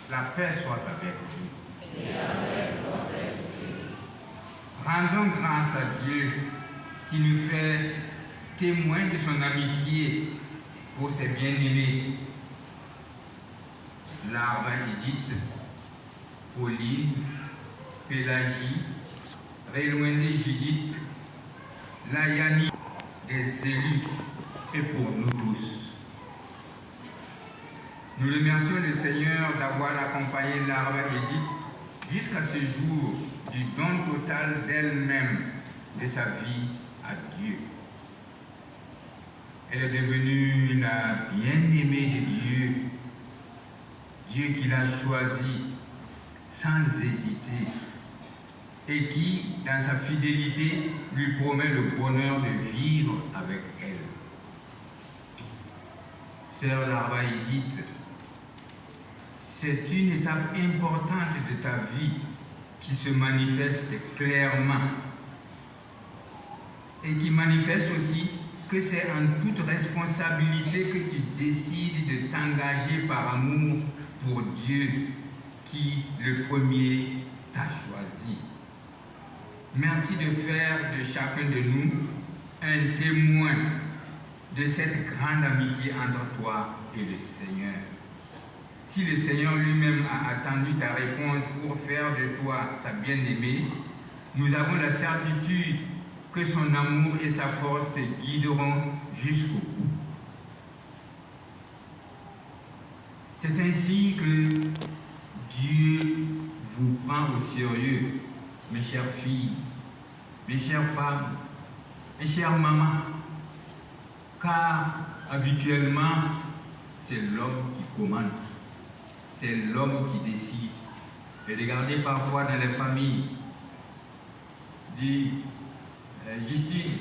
La paix soit avec vous. Et avec votre esprit. Rendons grâce à Dieu qui nous fait témoin de son amitié pour ses bien-aimés. Larva Edith, Pauline, Pélagie, Réloindé Judith, Layani, des élus et pour nous tous. Nous remercions le Seigneur d'avoir accompagné Larva Edith jusqu'à ce jour du don total d'elle-même, de sa vie à Dieu. Elle est devenue la bien-aimée de Dieu, Dieu qui l'a choisie sans hésiter et qui, dans sa fidélité, lui promet le bonheur de vivre avec elle. Sœur Larva Edith, c'est une étape importante de ta vie qui se manifeste clairement et qui manifeste aussi que c'est en toute responsabilité que tu décides de t'engager par amour pour Dieu qui, le premier, t'a choisi. Merci de faire de chacun de nous un témoin de cette grande amitié entre toi et le Seigneur. Si le Seigneur lui-même a attendu ta réponse pour faire de toi sa bien-aimée, nous avons la certitude que son amour et sa force te guideront jusqu'au bout. C'est ainsi que Dieu vous prend au sérieux, mes chères filles, mes chères femmes, mes chères mamans, car habituellement, c'est l'homme qui commande, c'est l'homme qui décide. Et regardez parfois dans les familles, dit Justine,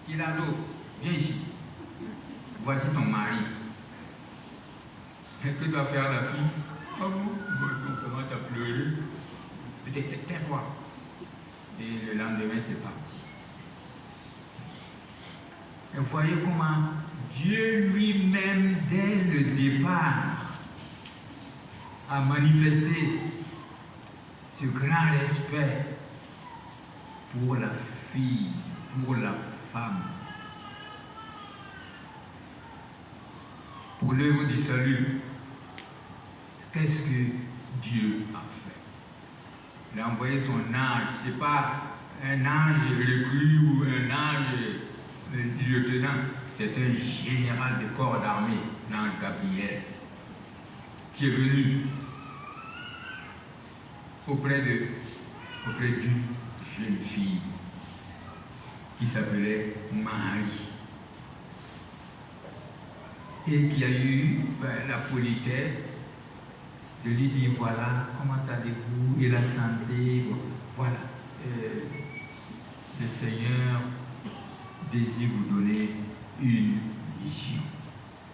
Kilado, viens ici, voici ton mari. Et que doit faire la fille? Oh, on commence à pleurer. Peut-être tais-toi. Et le lendemain, c'est parti. Et vous voyez comment Dieu lui-même, dès le départ, a manifesté ce grand respect pour la fille, pour la femme, pour l'œuvre du salut. Qu'est-ce que Dieu a fait? Il a envoyé son ange. Ce n'est pas un ange reclus ou un ange lieutenant. C'est un général de corps d'armée, l'ange Gabriel, qui est venu auprès d'une jeune fille qui s'appelait Marie et qui a eu la politesse de lui dire voilà, comment allez-vous et la santé, voilà, le Seigneur désire vous donner une mission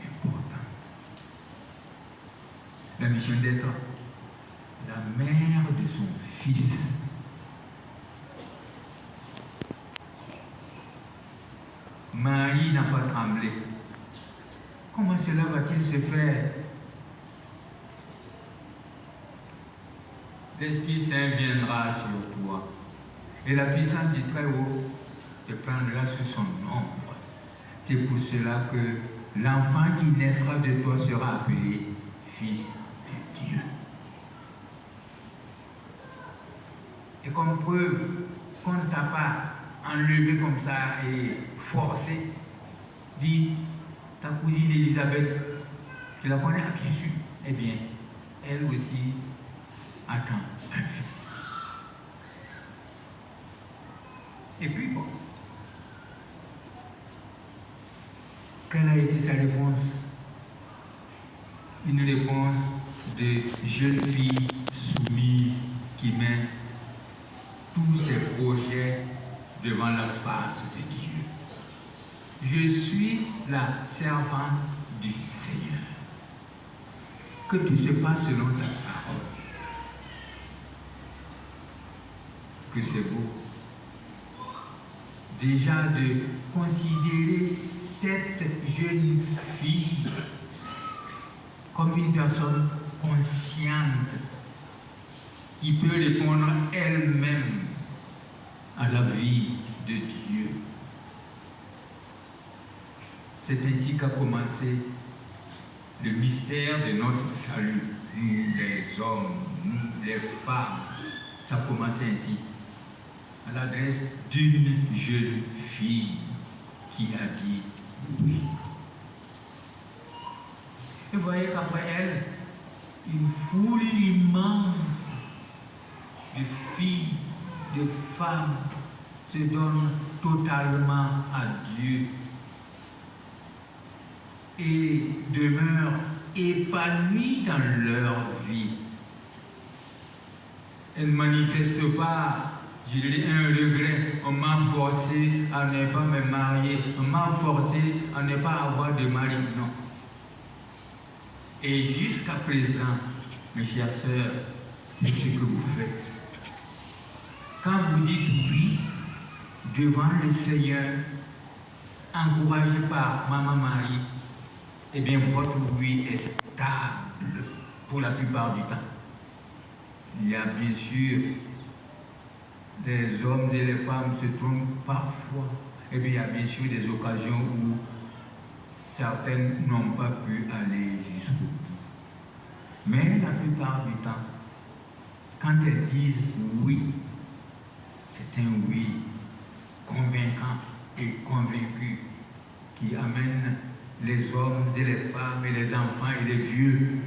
importante. La mission d'être la mère de son fils. Marie n'a pas tremblé. Comment cela va-t-il se faire? L'Esprit Saint viendra sur toi et la puissance du Très-Haut te prendra sous son ombre. C'est pour cela que l'enfant qui naîtra de toi sera appelé Fils de Dieu. Et comme preuve qu'on ne t'a pas enlevé comme ça et forcé, dis, ta cousine Elisabeth, tu la connais? Ah, bien sûr. Eh bien, elle aussi attend un fils. Et puis bon, quelle a été sa réponse? Une réponse de jeune fille soumise qui met tous ses projets devant la face de Dieu. Je suis la servante du Seigneur. Que tout se passe selon ta parole. Que c'est beau. Déjà de considérer cette jeune fille comme une personne consciente, qui peut répondre elle-même à la vie de Dieu. C'est ainsi qu'a commencé le mystère de notre salut. Nous, les hommes, nous, les femmes, ça a commencé ainsi, à l'adresse d'une jeune fille qui a dit oui. Et vous voyez qu'après elle, une foule immense de filles, de femmes se donnent totalement à Dieu et demeurent épanouies dans leur vie. Elles ne manifestent pas, je dirais, un regret. On m'a forcé à ne pas me marier, on m'a forcé à ne pas avoir de mari. Non. Et jusqu'à présent, mes chers sœurs, c'est ce que vous faites. Quand vous dites oui devant le Seigneur, encouragé par Maman Marie, eh bien votre oui est stable pour la plupart du temps. Il y a bien sûr les hommes et les femmes se trompent parfois. Et puis il y a bien sûr des occasions où certaines n'ont pas pu aller jusqu'au bout. Mais la plupart du temps, quand elles disent oui, c'est un oui convaincant et convaincu qui amène les hommes et les femmes et les enfants et les vieux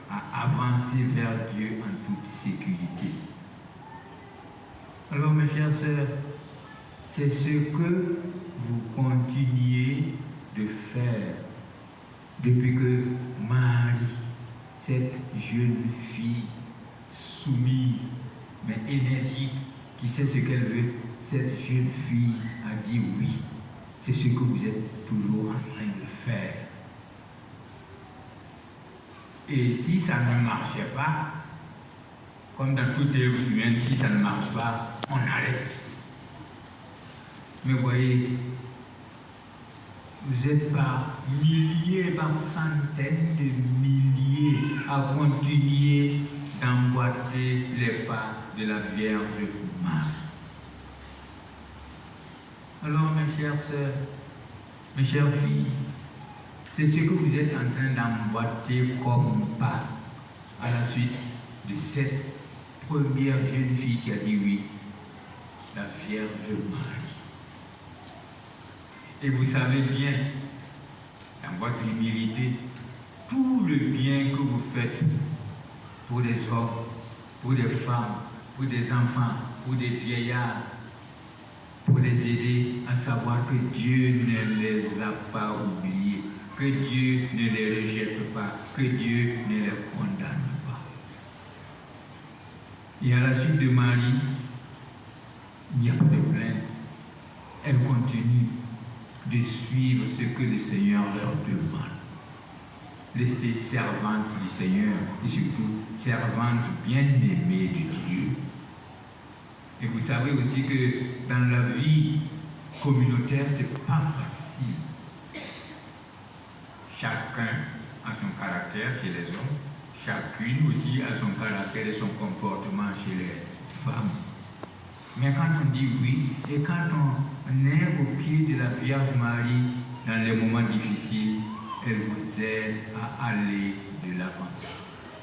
à avancer vers Dieu en toute sécurité. Alors mes chers sœurs, c'est ce que vous continuez de faire depuis que Marie, cette jeune fille soumise mais énergique, qui sait ce qu'elle veut, cette jeune fille a dit oui. C'est ce que vous êtes toujours en train de faire. Et si ça ne marchait pas, comme dans toute œuvre humaine, si ça ne marche pas, on arrête. Mais voyez, vous êtes par milliers, par centaines de milliers à continuer d'emboîter les pas de la Vierge Marie. Alors, mes chères sœurs, mes chères filles, c'est ce que vous êtes en train d'emboîter comme pas à la suite de cette première jeune fille qui a dit oui, la Vierge Marie. Et vous savez bien, dans votre humilité, tout le bien que vous faites pour les hommes, pour les femmes, pour des enfants, pour des vieillards, pour les aider à savoir que Dieu ne les a pas oubliés, que Dieu ne les rejette pas, que Dieu ne les condamne pas. Et à la suite de Marie, il n'y a pas de plainte. Elle continue de suivre ce que le Seigneur leur demande. Rester servante du Seigneur et surtout servante bien-aimée de Dieu. Et vous savez aussi que dans la vie communautaire, c'est pas facile. Chacun a son caractère chez les hommes, chacune aussi a son caractère et son comportement chez les femmes. Mais quand on dit oui, et quand on est au pied de la Vierge Marie dans les moments difficiles, elle vous aide à aller de l'avant.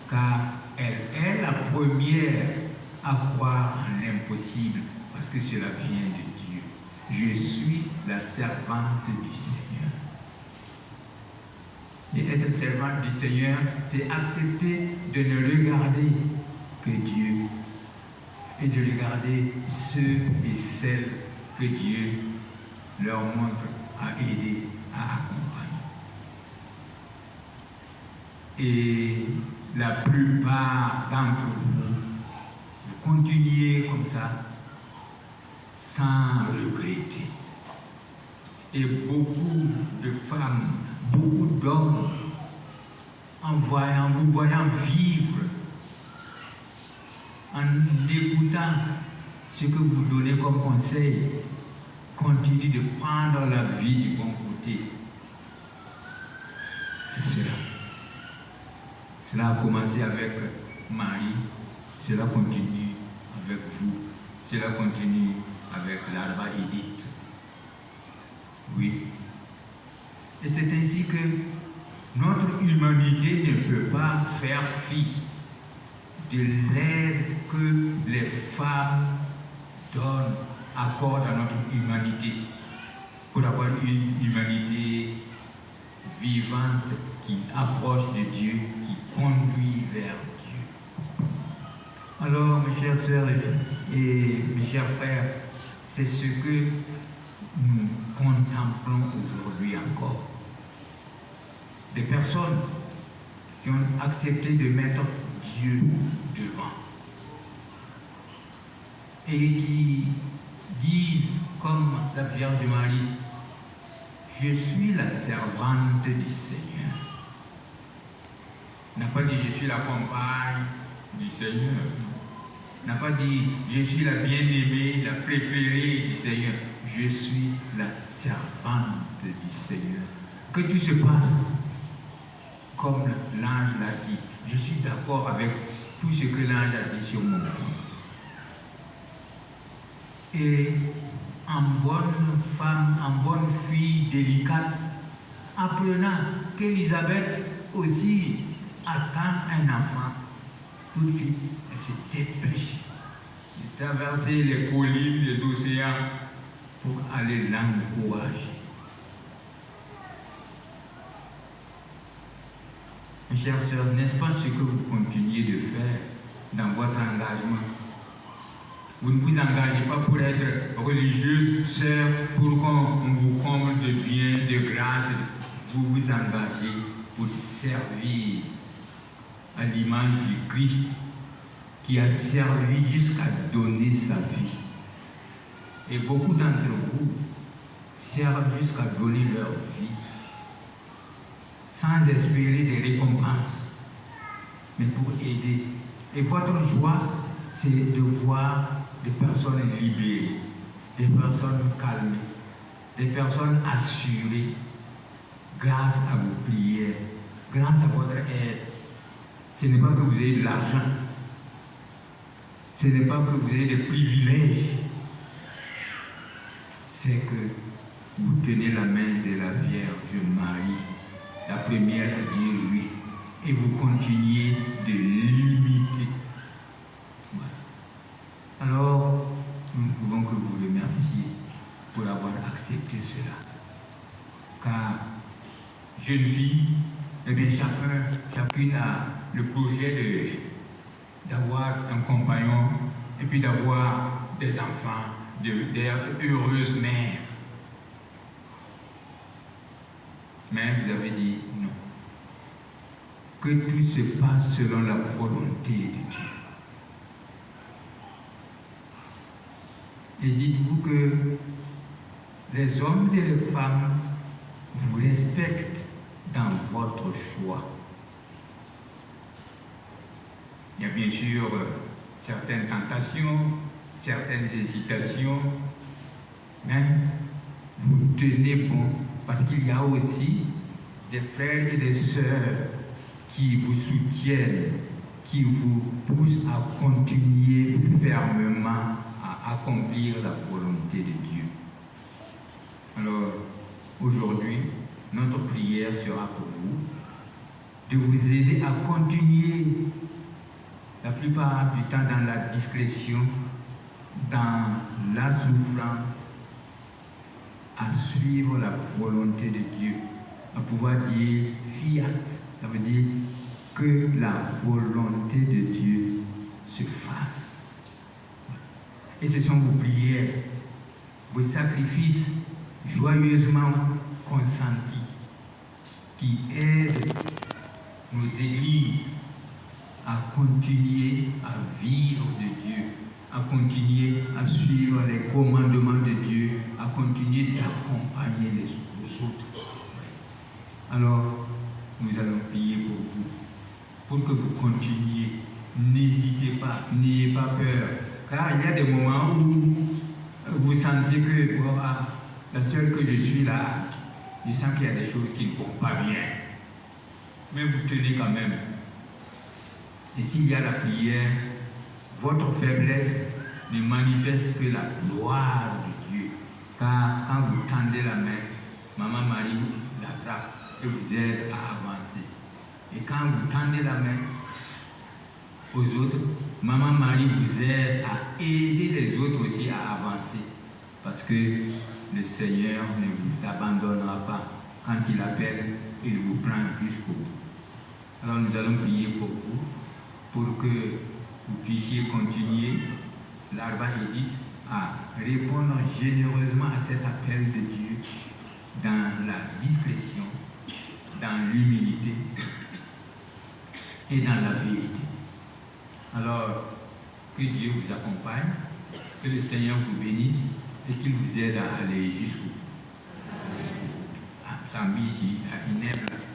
Car elle est la première à croire en l'impossible, parce que cela vient de Dieu. Je suis la servante du Seigneur. Et être servante du Seigneur, c'est accepter de ne regarder que Dieu et de regarder ceux et celles que Dieu leur montre à aider, à accompagner. Et la plupart d'entre vous, vous continuez comme ça, sans regretter. Et beaucoup de femmes, beaucoup d'hommes, vous voyant vivre, en écoutant ce que vous donnez comme conseil, continuez de prendre la vie du bon côté. C'est cela. Cela a commencé avec Marie, cela continue avec vous, cela continue avec Larva Edith. Oui. Et c'est ainsi que notre humanité ne peut pas faire fi de l'aide que les femmes donnent, accordent à notre humanité, pour avoir une humanité vivante qui approche de Dieu, qui conduit vers Dieu. Alors, mes chères sœurs et mes chers frères, c'est ce que nous contemplons aujourd'hui encore. Des personnes qui ont accepté de mettre Dieu devant et qui disent, comme la Vierge Marie, je suis la servante du Seigneur. N'a pas dit je suis la compagne du Seigneur. N'a pas dit je suis la bien-aimée, la préférée du Seigneur. Je suis la servante du Seigneur. Que tout se passe comme l'ange l'a dit. Je suis d'accord avec tout ce que l'ange a dit sur mon compte. Et en bonne femme, en bonne fille délicate, apprenant qu'Élisabeth aussi attend un enfant, tout de suite, elle se dépêche de traverser les collines, les océans pour aller l'encourager. Mes chères sœurs, n'est-ce pas ce que vous continuez de faire dans votre engagement? Vous ne vous engagez pas pour être religieuse, sœur, pour qu'on vous comble de bien, de grâce. Vous vous engagez pour servir à l'image du Christ qui a servi jusqu'à donner sa vie. Et beaucoup d'entre vous servent jusqu'à donner leur vie sans espérer des récompenses, mais pour aider. Et votre joie, c'est de voir des personnes libérées, des personnes calmées, des personnes assurées grâce à vos prières, grâce à votre aide. Ce n'est pas que vous ayez de l'argent, ce n'est pas que vous ayez des privilèges, c'est que vous tenez la main de la Vierge Marie, la première à dire oui, et vous continuez de l'imiter. Alors, nous ne pouvons que vous remercier pour avoir accepté cela. Car, jeune fille, eh bien, chacune a le projet d'avoir un compagnon et puis d'avoir des enfants, d'être heureuse mère. Mais vous avez dit non. Que tout se passe selon la volonté de Dieu. Et dites-vous que les hommes et les femmes vous respectent dans votre choix. Il y a bien sûr certaines tentations, certaines hésitations, mais vous tenez bon parce qu'il y a aussi des frères et des sœurs qui vous soutiennent, qui vous poussent à continuer fermement à accomplir la volonté de Dieu. Alors, aujourd'hui, notre prière sera pour vous, de vous aider à continuer la plupart du temps dans la discrétion, dans la souffrance, à suivre la volonté de Dieu, à pouvoir dire fiat, ça veut dire que la volonté de Dieu se fasse. Et ce sont vos prières, vos sacrifices joyeusement consentis qui aident nos églises à continuer à vivre de Dieu, à continuer à suivre les commandements de Dieu, à continuer d'accompagner les autres. Alors, nous allons prier pour vous, pour que vous continuiez. N'hésitez pas, n'ayez pas peur, car il y a des moments où vous sentez que la seule que je suis là, je sens qu'il y a des choses qui ne vont pas bien. Mais vous tenez quand même. Et s'il y a la prière, votre faiblesse ne manifeste que la gloire de Dieu. Car quand vous tendez la main, Maman Marie l'attrape et vous aide à avancer. Et quand vous tendez la main aux autres, Maman Marie vous aide à aider les autres aussi à avancer. Parce que le Seigneur ne vous abandonnera pas. Quand il appelle, il vous prend jusqu'au bout. Alors nous allons prier pour vous, pour que vous puissiez continuer, l'Arba Edith, à répondre généreusement à cet appel de Dieu dans la discrétion, dans l'humilité et dans la vérité. Alors, que Dieu vous accompagne, que le Seigneur vous bénisse et qu'il vous aide à aller jusqu'au bout. Sambi ici, à Inèble.